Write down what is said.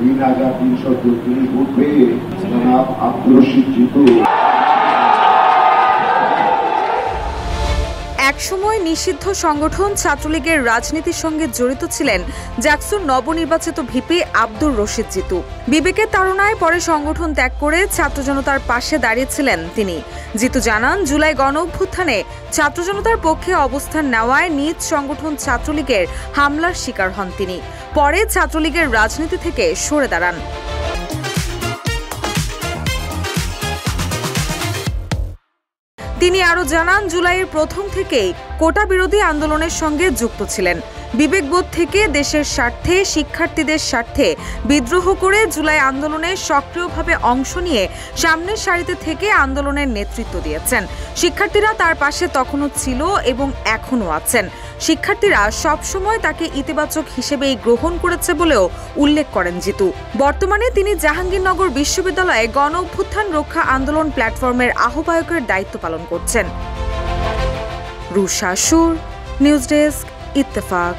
3,334 vote পেয়ে জনাব আব্দুর রশিদ জিতু। একসময় নিষিদ্ধ সংগঠন ছাত্রলীগের রাজনীতির সঙ্গে জড়িত ছিলেন জাকসুর নবনির্বাচিত ভিপি আব্দুর রশিদ জিতু। বিবেকের তাড়নায় পরে সংগঠন ত্যাগ করে ছাত্র জনতার পাশে দাঁড়িয়েছিলেন তিনি। জিতু জানান, জুলাই গণ অভ্যুত্থানে ছাত্র জনতার পক্ষে অবস্থান নেওয়ায় নিজ সংগঠন ছাত্রলীগের হামলার শিকার হন তিনি। পরে ছাত্রলীগের রাজনীতি থেকে সরে দাঁড়ান। তিনি আরও জানান, জুলাইয়ের প্রথম থেকেই কোটা বিরোধী আন্দোলনের সঙ্গে যুক্ত ছিলেন। বিবেকবোধ থেকে দেশের স্বার্থে, শিক্ষার্থীদের স্বার্থে বিদ্রোহ করে জুলাই আন্দোলনে সক্রিয়ভাবে অংশ নিয়ে সামনের সারিতে থেকে আন্দোলনের নেতৃত্ব দিয়েছেন। শিক্ষার্থীরা তার পাশে তখনও ছিল এবং এখনও আছেন। শিক্ষার্থীরা সবসময় তাকে ইতিবাচক হিসেবেই গ্রহণ করেছে বলেও উল্লেখ করেন জিতু। বর্তমানে তিনি জাহাঙ্গীরনগর বিশ্ববিদ্যালয়ে গণ অভ্যুত্থান রক্ষা আন্দোলন প্ল্যাটফর্মের আহ্বায়কের দায়িত্ব পালন করছেন। রুশা সুর, নিউজ ডেস্ক, ইত্তেফাক।